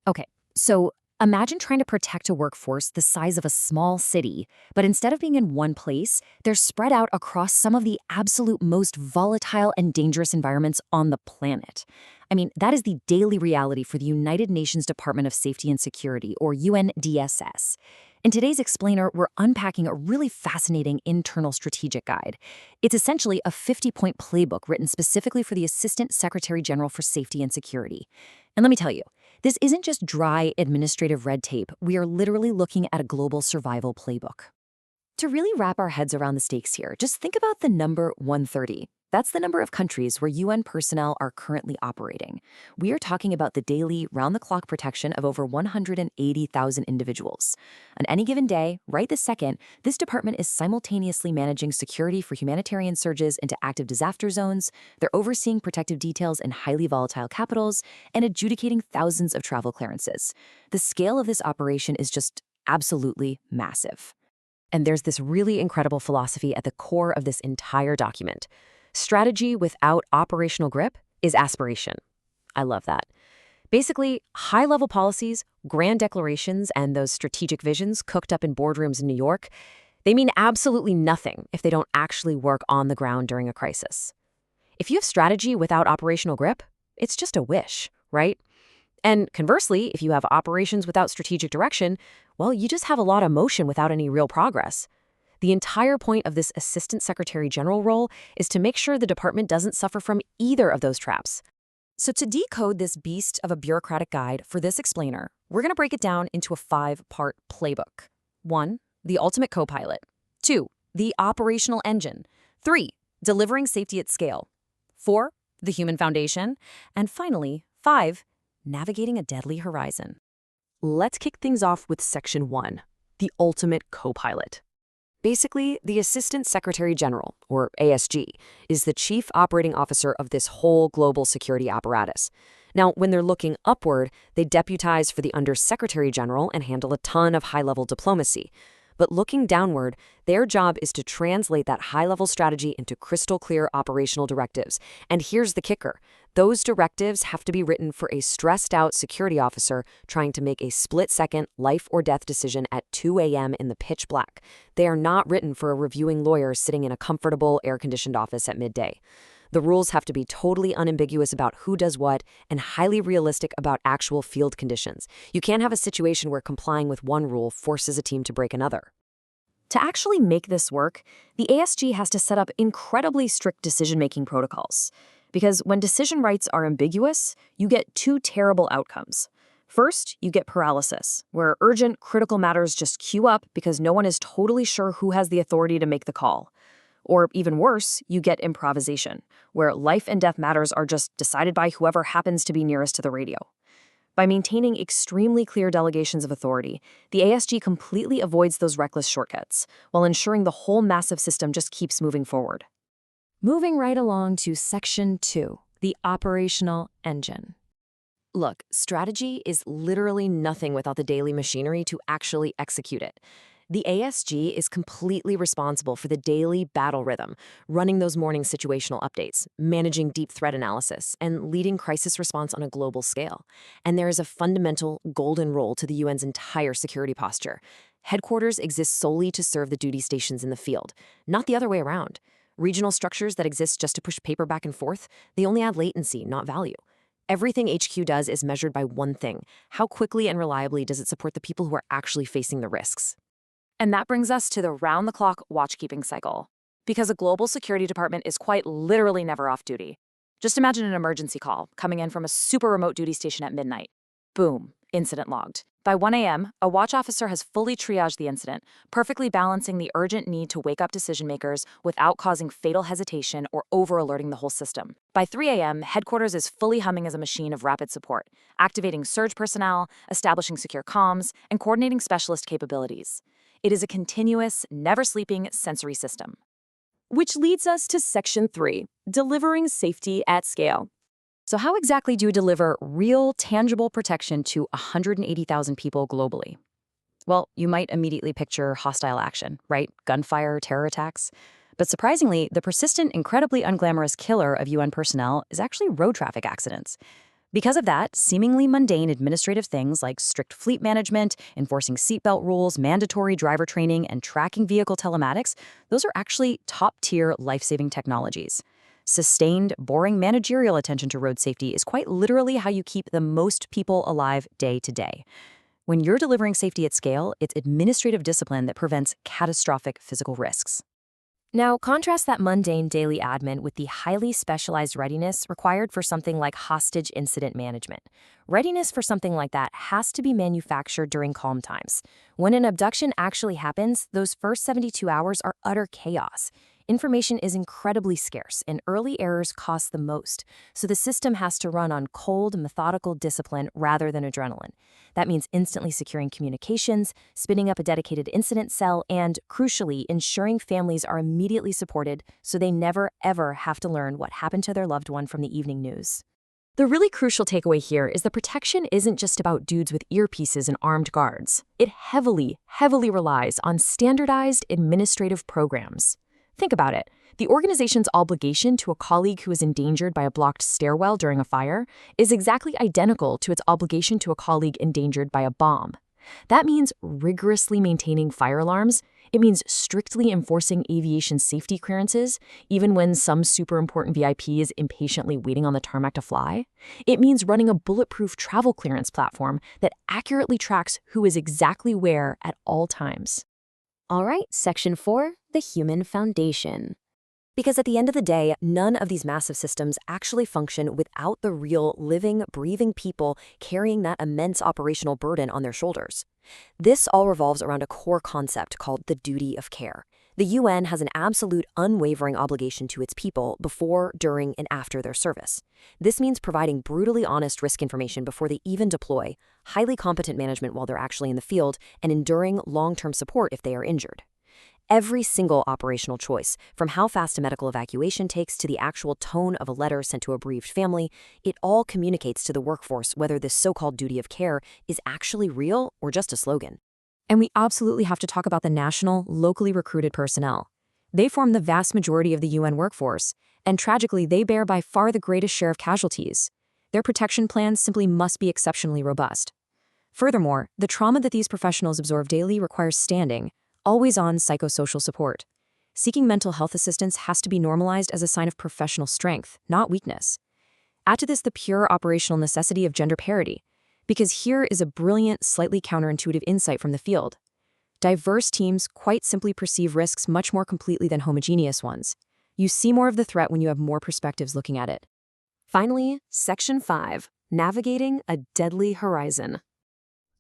Okay, so imagine trying to protect a workforce the size of a small city, but instead of being in one place, they're spread out across some of the absolute most volatile and dangerous environments on the planet. I mean, that is the daily reality for the United Nations Department of Safety and Security, or UNDSS. In today's explainer, we're unpacking a really fascinating internal strategic guide. It's essentially a 50-point playbook written specifically for the Assistant Secretary General for Safety and Security. And let me tell you, this isn't just dry administrative red tape. We are literally looking at a global survival playbook. To really wrap our heads around the stakes here, just think about the number 130. That's the number of countries where UN personnel are currently operating. We are talking about the daily, round-the-clock protection of over 180,000 individuals. On any given day, right this second, this department is simultaneously managing security for humanitarian surges into active disaster zones, they're overseeing protective details in highly volatile capitals, and adjudicating thousands of travel clearances. The scale of this operation is just absolutely massive. And there's this really incredible philosophy at the core of this entire document. Strategy without operational grip is aspiration. I love that. Basically, high-level policies, grand declarations, and those strategic visions cooked up in boardrooms in New York, they mean absolutely nothing if they don't actually work on the ground during a crisis. If you have strategy without operational grip, it's just a wish, right? And conversely, if you have operations without strategic direction, well, you just have a lot of motion without any real progress. The entire point of this Assistant Secretary General role is to make sure the department doesn't suffer from either of those traps. So to decode this beast of a bureaucratic guide for this explainer, we're going to break it down into a 5-part playbook. 1, the ultimate co-pilot. 2, the operational engine. 3, delivering safety at scale. 4, the human foundation. And finally, 5, navigating a deadly horizon. Let's kick things off with Section 1, the ultimate co-pilot. Basically, the Assistant Secretary General, or ASG, is the chief operating officer of this whole global security apparatus. Now, when they're looking upward, they deputize for the Undersecretary General and handle a ton of high-level diplomacy. But looking downward, their job is to translate that high-level strategy into crystal-clear operational directives. And here's the kicker. Those directives have to be written for a stressed-out security officer trying to make a split-second life-or-death decision at 2 a.m. in the pitch black. They are not written for a reviewing lawyer sitting in a comfortable, air-conditioned office at midday. The rules have to be totally unambiguous about who does what and highly realistic about actual field conditions. You can't have a situation where complying with one rule forces a team to break another. To actually make this work, the ASG has to set up incredibly strict decision-making protocols. Because when decision rights are ambiguous, you get 2 terrible outcomes. First, you get paralysis, where urgent, critical matters just queue up because no one is totally sure who has the authority to make the call. Or even worse, you get improvisation, where life and death matters are just decided by whoever happens to be nearest to the radio. By maintaining extremely clear delegations of authority, the ASG completely avoids those reckless shortcuts, while ensuring the whole massive system just keeps moving forward. Moving right along to Section 2, the operational engine. Look, strategy is literally nothing without the daily machinery to actually execute it. The ASG is completely responsible for the daily battle rhythm, running those morning situational updates, managing deep threat analysis, and leading crisis response on a global scale. And there is a fundamental golden role to the UN's entire security posture. Headquarters exist solely to serve the duty stations in the field, not the other way around. Regional structures that exist just to push paper back and forth, they only add latency, not value. Everything HQ does is measured by one thing: how quickly and reliably does it support the people who are actually facing the risks? And that brings us to the round-the-clock watchkeeping cycle. Because a global security department is quite literally never off duty. Just imagine an emergency call coming in from a super remote duty station at midnight. Boom, incident logged. By 1 a.m., a watch officer has fully triaged the incident, perfectly balancing the urgent need to wake up decision-makers without causing fatal hesitation or over-alerting the whole system. By 3 a.m., headquarters is fully humming as a machine of rapid support, activating surge personnel, establishing secure comms, and coordinating specialist capabilities. It is a continuous, never-sleeping sensory system. Which leads us to Section 3, delivering safety at scale. So how exactly do you deliver real, tangible protection to 180,000 people globally? Well, you might immediately picture hostile action, right? Gunfire, terror attacks. But surprisingly, the persistent, incredibly unglamorous killer of UN personnel is actually road traffic accidents. Because of that, seemingly mundane administrative things like strict fleet management, enforcing seatbelt rules, mandatory driver training, and tracking vehicle telematics, those are actually top-tier life-saving technologies. Sustained, boring managerial attention to road safety is quite literally how you keep the most people alive day to day. When you're delivering safety at scale, it's administrative discipline that prevents catastrophic physical risks. Now, contrast that mundane daily admin with the highly specialized readiness required for something like hostage incident management. Readiness for something like that has to be manufactured during calm times. When an abduction actually happens, those first 72 hours are utter chaos. Information is incredibly scarce, and early errors cost the most, so the system has to run on cold, methodical discipline rather than adrenaline. That means instantly securing communications, spinning up a dedicated incident cell, and, crucially, ensuring families are immediately supported so they never, ever have to learn what happened to their loved one from the evening news. The really crucial takeaway here is the protection isn't just about dudes with earpieces and armed guards. It heavily, heavily relies on standardized administrative programs. Think about it. The organization's obligation to a colleague who is endangered by a blocked stairwell during a fire is exactly identical to its obligation to a colleague endangered by a bomb. That means rigorously maintaining fire alarms. It means strictly enforcing aviation safety clearances, even when some super important VIP is impatiently waiting on the tarmac to fly. It means running a bulletproof travel clearance platform that accurately tracks who is exactly where at all times. All right, Section 4, the human foundation. Because at the end of the day, none of these massive systems actually function without the real, living, breathing people carrying that immense operational burden on their shoulders. This all revolves around a core concept called the duty of care. The UN has an absolute, unwavering obligation to its people before, during, and after their service. This means providing brutally honest risk information before they even deploy, highly competent management while they're actually in the field, and enduring long-term support if they are injured. Every single operational choice, from how fast a medical evacuation takes to the actual tone of a letter sent to a bereaved family, it all communicates to the workforce whether this so-called duty of care is actually real or just a slogan. And we absolutely have to talk about the national, locally recruited personnel. They form the vast majority of the UN workforce, and tragically, they bear by far the greatest share of casualties. Their protection plans simply must be exceptionally robust. Furthermore, the trauma that these professionals absorb daily requires standing, always-on psychosocial support. Seeking mental health assistance has to be normalized as a sign of professional strength, not weakness. Add to this the pure operational necessity of gender parity, because here is a brilliant, slightly counterintuitive insight from the field. Diverse teams quite simply perceive risks much more completely than homogeneous ones. You see more of the threat when you have more perspectives looking at it. Finally, Section 5, navigating a deadly horizon.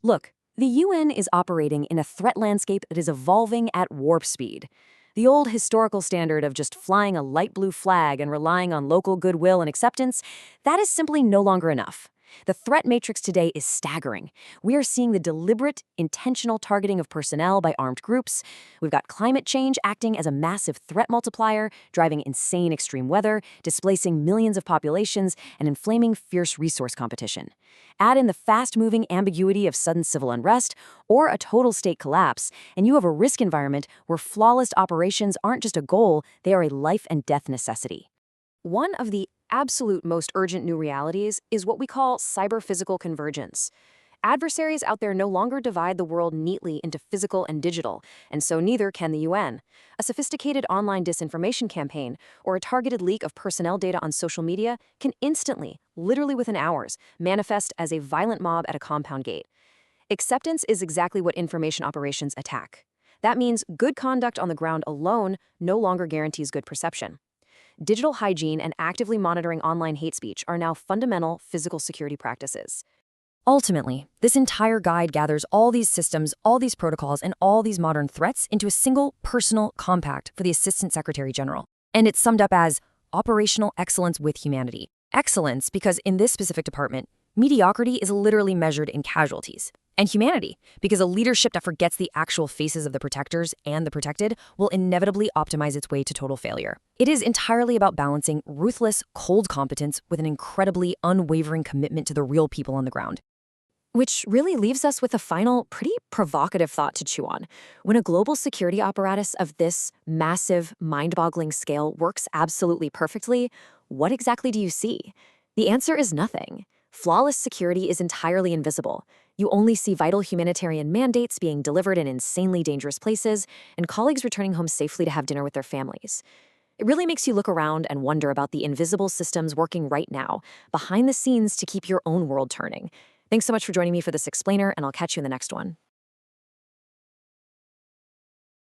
Look, the UN is operating in a threat landscape that is evolving at warp speed. The old historical standard of just flying a light blue flag and relying on local goodwill and acceptance, that is simply no longer enough. The threat matrix today is staggering. We are seeing the deliberate, intentional targeting of personnel by armed groups. We've got climate change acting as a massive threat multiplier, driving insane extreme weather, displacing millions of populations, and inflaming fierce resource competition. Add in the fast-moving ambiguity of sudden civil unrest or a total state collapse, and you have a risk environment where flawless operations aren't just a goal, they are a life and death necessity. One of the absolute most urgent new realities is what we call cyber-physical convergence. Adversaries out there no longer divide the world neatly into physical and digital, and so neither can the UN. A sophisticated online disinformation campaign or a targeted leak of personnel data on social media can instantly, literally within hours, manifest as a violent mob at a compound gate. Acceptance is exactly what information operations attack. That means good conduct on the ground alone no longer guarantees good perception. Digital hygiene and actively monitoring online hate speech are now fundamental physical security practices. Ultimately, this entire guide gathers all these systems, all these protocols, and all these modern threats into a single personal compact for the Assistant Secretary General. And it's summed up as operational excellence with humanity. Excellence because in this specific department, mediocrity is literally measured in casualties. And humanity, because a leadership that forgets the actual faces of the protectors and the protected will inevitably optimize its way to total failure. It is entirely about balancing ruthless, cold competence with an incredibly unwavering commitment to the real people on the ground. Which really leaves us with a final, pretty provocative thought to chew on. When a global security apparatus of this massive, mind-boggling scale works absolutely perfectly, what exactly do you see? The answer is nothing. Flawless security is entirely invisible. You only see vital humanitarian mandates being delivered in insanely dangerous places and colleagues returning home safely to have dinner with their families. It really makes you look around and wonder about the invisible systems working right now, behind the scenes to keep your own world turning. Thanks so much for joining me for this explainer, and I'll catch you in the next one.